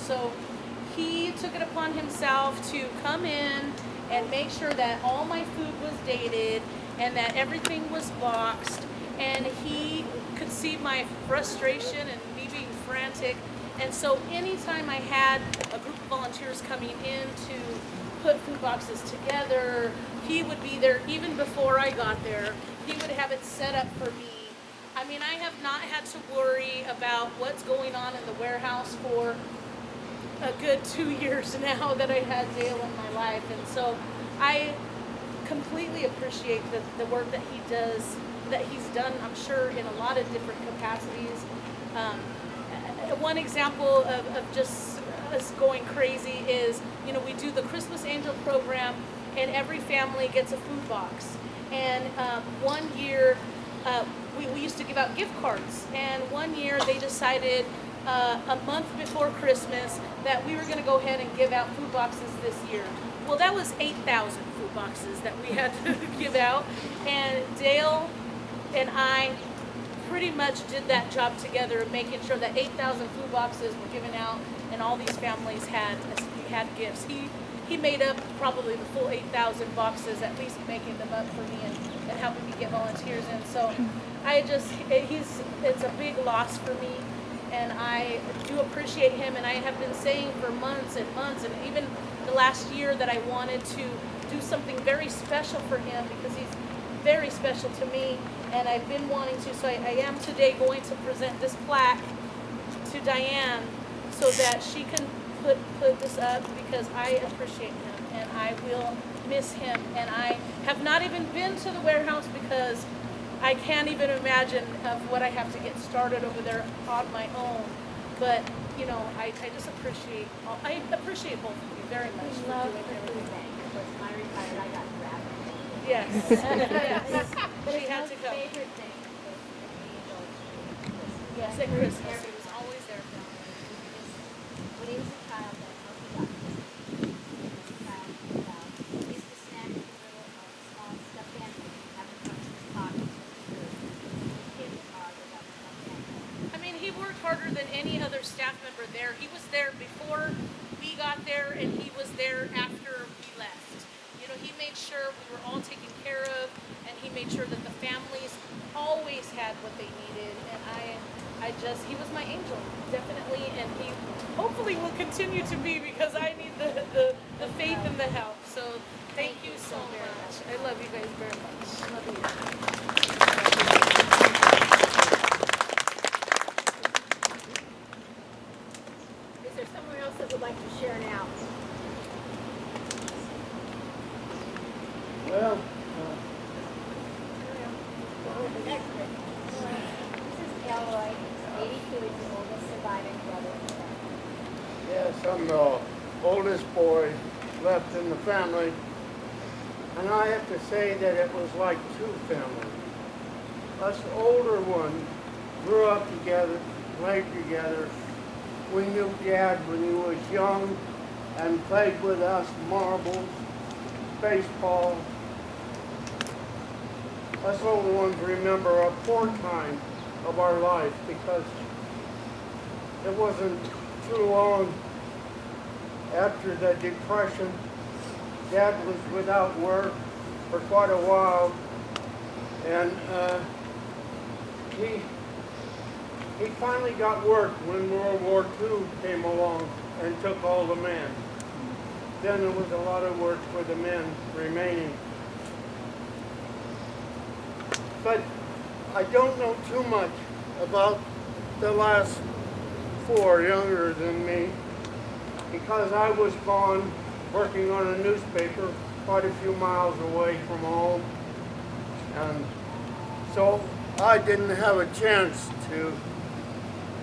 so he took it upon himself to come in and make sure that all my food was dated and that everything was boxed. And he could see my frustration and me being frantic. And so anytime I had a group of volunteers coming in to put food boxes together, he would be there even before I got there. He would have it set up for me. I mean, I have not had to worry about what's going on in the warehouse for a good 2 years now that I had Dale in my life. And so I completely appreciate the work that he does, that he's done, I'm sure, in a lot of different capacities. One example of just us going crazy is, we do the Christmas Angel program, and every family gets a food box. And one year, we used to give out gift cards. And one year they decided a month before Christmas that we were going to go ahead and give out food boxes this year. Well, that was 8,000 food boxes that we had to give out. And Dale and I pretty much did that job together, making sure that 8,000 food boxes were given out and all these families had gifts. He made up probably the full 8,000 boxes, at least making them up for me and helping me get volunteers in. So it's a big loss for me, and I do appreciate him. And I have been saying for months and months, and even the last year, that I wanted to do something very special for him, because he's very special to me, and I've been wanting to. So I am today going to present this plaque to Diane so that she can put this up, because I appreciate him and I will miss him. And I have not even been to the warehouse because I can't even imagine of what I have to get started over there on my own. But I just appreciate both of you very much for doing everything. When I retired, I got grabbed. Yes. Yes. She had to go. Favorite thing was the angel. Yes, at Christmas. It was always there for me. When he was a child, that's how he got this. He used to snatch the little small stuffed animals and have them from his pockets. I mean, he worked harder than any other staff member there. He was there before we got there, and he was there after we left. He made sure we were all taken care of, and he made sure that the families always had what they needed. And he was my angel, definitely, and he hopefully will continue to be, because I need the faith and the help. So thank you so much. I love you guys very much. Love you. Is there someone else that would like to share now? Well, Next one. This is Elroy, 82, is the oldest surviving brother. yes, I'm the oldest boy left in the family, and I have to say that it was like two families. Us older ones grew up together, played together. We knew Dad when he was young and played with us marbles, baseball. Us older ones remember a poor time of our life, because it wasn't too long after the Depression. Dad was without work for quite a while, and he finally got work when World War II came along and took all the men. Then there was a lot of work for the men remaining. But I don't know too much about the last four younger than me, because I was gone working on a newspaper quite a few miles away from home. And so I didn't have a chance to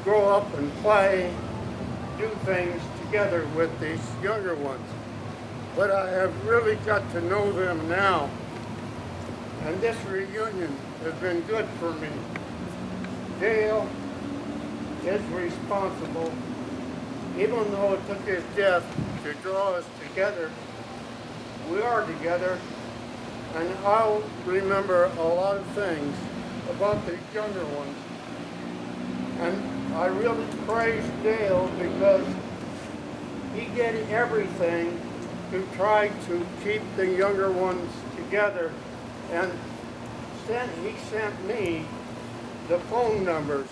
grow up and play, do things together with these younger ones. But I have really got to know them now. And this reunion has been good for me. Dale is responsible, even though it took his death to draw us together. We are together, and I'll remember a lot of things about the younger ones. And I really praise Dale, because did everything to try to keep the younger ones together, and he sent me the phone numbers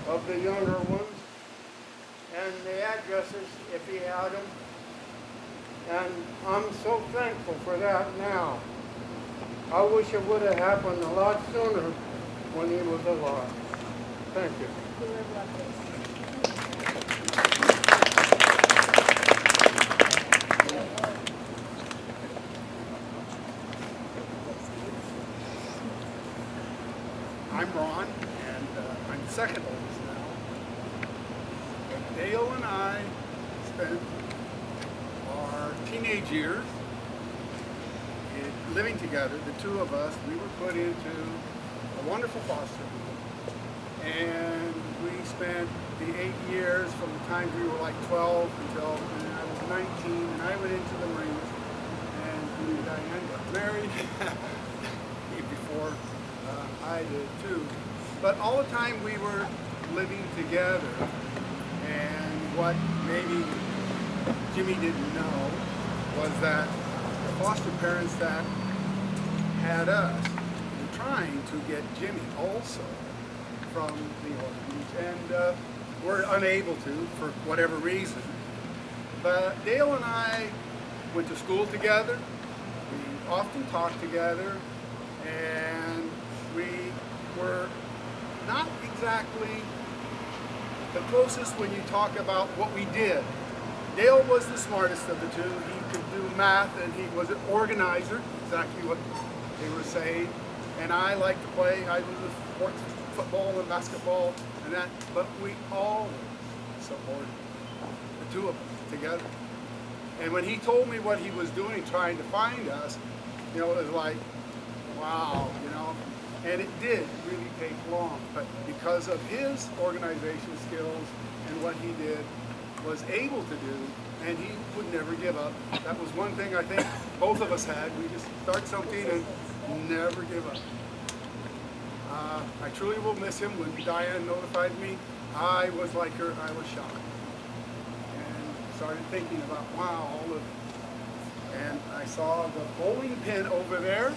of the younger ones and the addresses if he had them. And I'm so thankful for that now. I wish it would have happened a lot sooner when he was alive. Thank you. You would have loved this. I'm Ron, and I'm the second oldest now. But Dale and I spent our teenage years living together. The two of us, we were put into a wonderful foster home, and we spent the 8 years from the time we were like 12 until I was 19, and I went into the Marines, and me and Diane got married before I did too. But all the time we were living together, and what maybe Jimmy didn't know was that the foster parents that had us were trying to get Jimmy also from the orphanage, and were unable to for whatever reason. But Dale and I went to school together, we often talked together, and we were not exactly the closest when you talk about what we did. Dale was the smartest of the two. He could do math, and he was an organizer, exactly what they were saying. And I liked to play. I was sports, football and basketball and that. But we always supported the two of us together. And when he told me what he was doing, trying to find us, you know, it was like, wow, you know. And it did really take long, but because of his organization skills and what he did, was able to do, and he would never give up. That was one thing I think both of us had. We just start something and never give up. I truly will miss him. When Diane notified me, I was like her, I was shocked. And started thinking about, wow, all of, and I saw the bowling pin over there.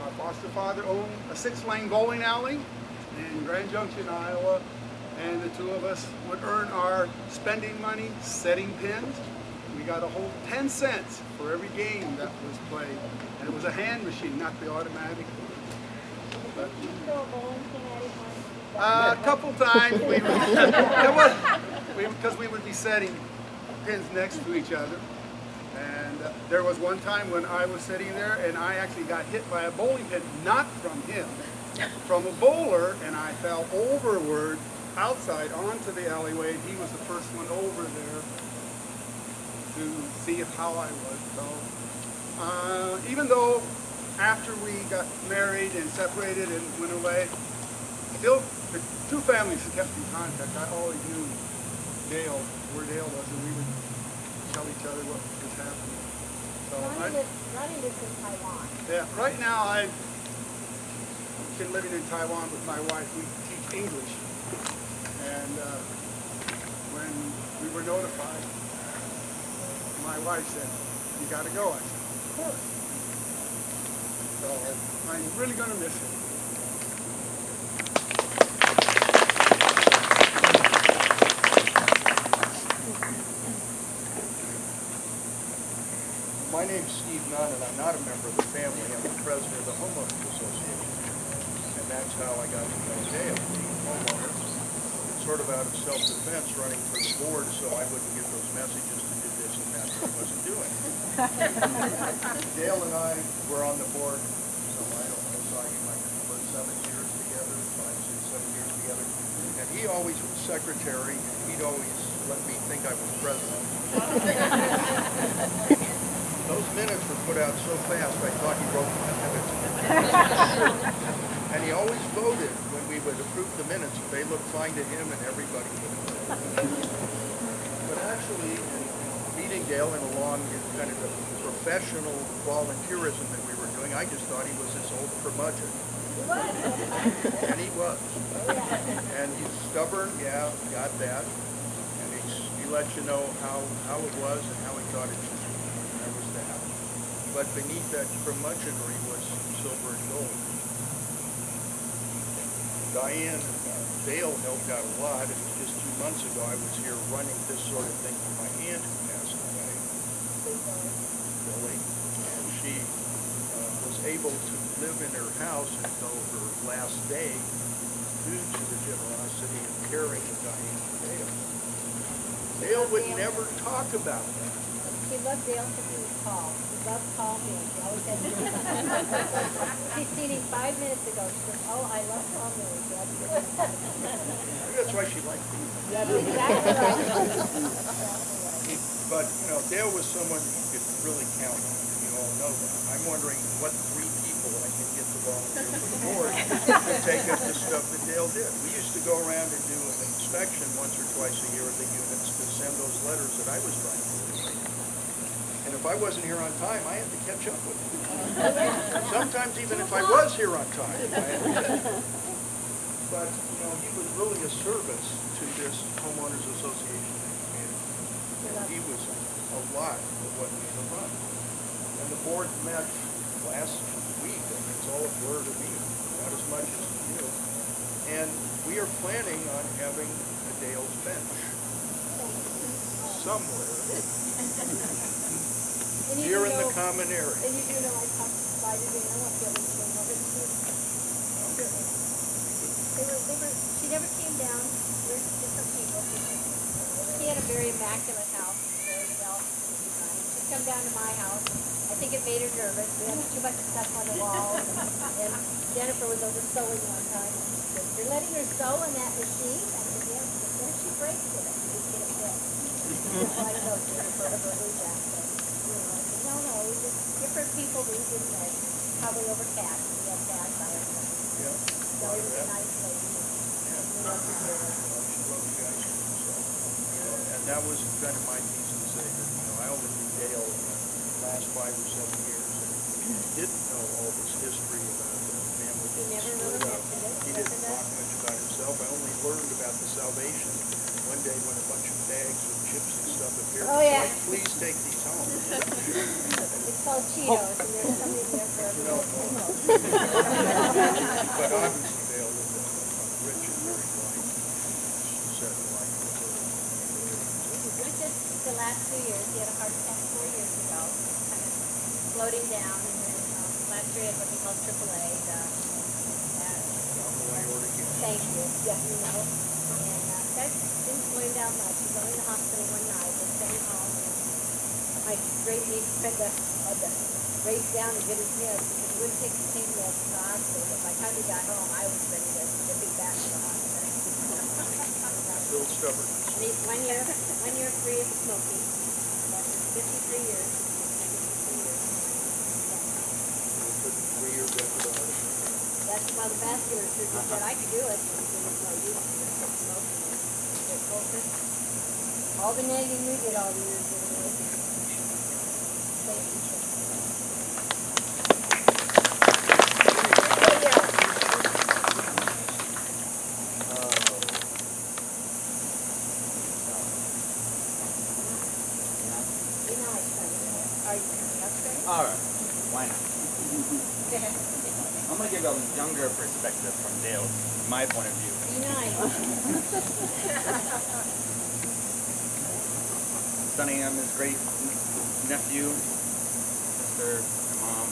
Our foster father owned a 6-lane bowling alley in Grand Junction, Iowa, and the two of us would earn our spending money setting pins. We got a whole 10 cents for every game that was played, and it was a hand machine, not the automatic. But, Did you throw a bowling pin at him once? a couple times because we would be setting pins next to each other. And there was one time when I was sitting there and I actually got hit by a bowling pin, not from him, from a bowler, and I fell overward outside onto the alleyway. He was the first one over there to see how I was. So even though after we got married and separated and went away, still the two families kept in contact. I always knew Dale, where Dale was, and we would tell each other what was happening. So Ronnie lives in Taiwan. yeah, right now I've been living in Taiwan with my wife. We teach English, and when we were notified, my wife said, "You got to go." I said, "Of course." So I'm really going to miss him. My name's Steve Nunn, and I'm not a member of the family. I'm the president of the Homeowners Association. And that's how I got to know Dale, the homeowner. Sort of out of self-defense, running for the board so I wouldn't get those messages to do this and that I wasn't doing. Dale and I were on the board, so I don't know, so I might remember 7 years together, 5, 6, 7 years together. And he always was secretary, and he'd always let me think I was president. Those minutes were put out so fast, I thought he wrote the minutes. And he always voted when we would approve the minutes. They looked fine to him and everybody would. But actually, in meeting Dale and along in kind of the professional volunteerism that we were doing, I just thought he was this old curmudgeon. And he was. And he's stubborn, yeah, got that. And he's He let you know how it was and how he thought it should be. And that was that. But beneath that curmudgeonry was silver and gold. Diane and Dale helped out a lot. It was just 2 months ago I was here running this sort of thing for my aunt who passed away, Billy. And she was able to live in her house until her last day due to the generosity and caring of Diane and Dale. Dale would never talk about that. She loved Dale because he was tall. She loved tall men. She always had She's seen him 5 minutes ago. She said, oh, I love tall men. Maybe that's why she liked me. That's exactly right. But, you know, Dale was someone you could really count on. You all know that. I'm wondering what 3 people I can get to volunteer for the board to take up the stuff that Dale did. We used to go around and do an inspection once or twice a year of the units to send those letters that I was trying to do. And if I wasn't here on time, I had to catch up with him. Sometimes even if I was here on time, I had to catch up. But, you know, he was really a service to this homeowners association and community. And he was a lot of what made it run. And the board met last week, and it's all a blur to me, not as much as to you. And we are planning on having a Dale's bench somewhere here in the common area. And you do know I talked to Spider and I want to get into them of it too. She never came down. We're different people. She had a very immaculate house, very well designed. She'd come down to my house. I think it made her nervous. We had too much stuff on the walls. And Jennifer was over sewing one time. And she said, you're letting her sew in that machine? I said, yes. What if she breaks it? We get it fixed. So I know Jennifer ever heard that. But, you know, I said, no, we just, different people we didn't know. Probably over cash. We had cash on it. Yeah. So it was a nice lady. We loved to hear her. She loved the ice cream, so, you know, and that was kind of my piece to say that, you know, I only knew Dale in the last 5 or 7 years, and didn't know all this history about the family. He never split really up. mentioned it. He didn't talk much about himself. I only learned about the salvation one day when a bunch of bags with chips and stuff appeared. Oh, yeah. Like, please take these home. It's called Cheetos, and there's somebody there for You know, everyone. but obviously Dale was a rich and very bright, she said, like, It was just the last 2 years. He had a heart attack 4 years ago, kind of floating down, and then last year he had what they call AAA. Thank you. Yeah, you know. And that didn't slow him down much. He was only in the hospital one night. They sent him home. And my great niece Brenda had to race down and get his meds because he wouldn't take the pain meds to the hospital. But by the time he got home, I was ready to get him back to the hospital. Still stubborn. And he's 1 year free of smoking. After 53 years. 53 years. 3 years after the heart attack. That's why the vascular surgeon said I could do it. He said it's no use to smoking. Get focused. All the nagging we did all the years didn't work. Thank you. Be nice, honey. Are you okay? All right, why not? I'm gonna give a younger perspective from Dale, from my point of view. Be nice. Sonny, I'm his great nephew, sister, my mom.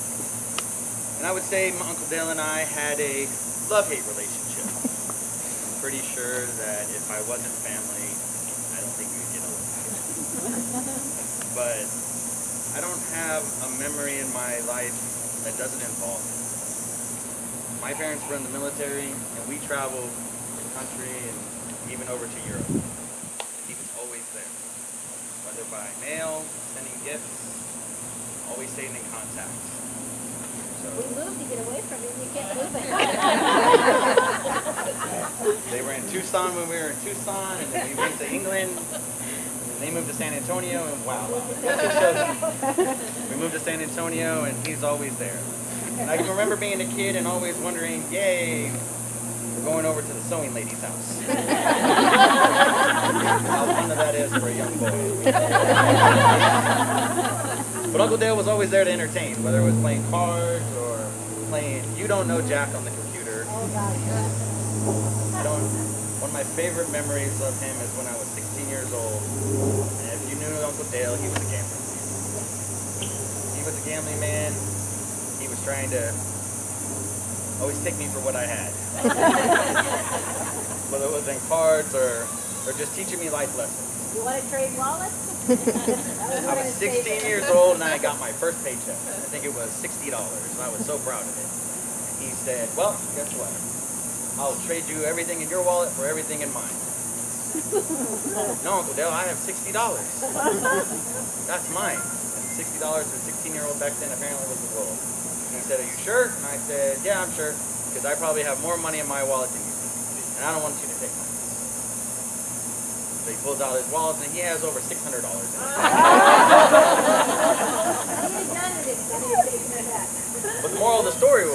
And I would say my Uncle Dale and I had a love-hate relationship. I'm pretty sure that if I wasn't family, I don't think we'd get along. But I don't have a memory in my life that doesn't involve him. My parents were in the military, and we traveled the country and even over to Europe. He was always there, whether by mail, sending gifts, always staying in contact. So We moved to get away from him. You can't move it. they were in Tucson when we were in Tucson, and then we went to England, and then they moved to San Antonio, and wow. That just shows we moved to San Antonio, and he's always there. And I can remember being a kid and always wondering, yay, we're going over to the sewing lady's house. how fun that is for a young boy. But Uncle Dale was always there to entertain, whether it was playing cards or playing You Don't Know Jack on the computer. Oh, God, yes. One of my favorite memories of him is when I was 16 years old. And if you knew Uncle Dale, he was a gambling man. He was a gambling man. He was trying to always take me for what I had. Whether it was in cards or just teaching me life lessons. You want to trade wallets? I was 16 years old and I got my first paycheck. I think it was $60 and I was so proud of it. And he said, well, guess what? I'll trade you everything in your wallet for everything in mine. No, Uncle Dale, I have $60. That's mine. And $60 for a 16-year-old back then apparently was the rule. And he said, are you sure? And I said, yeah, I'm sure, because I probably have more money in my wallet than you do. And I don't want you to take mine. So he pulls out his wallet and he has over $600 in it. I need none of this. But the moral of the story was,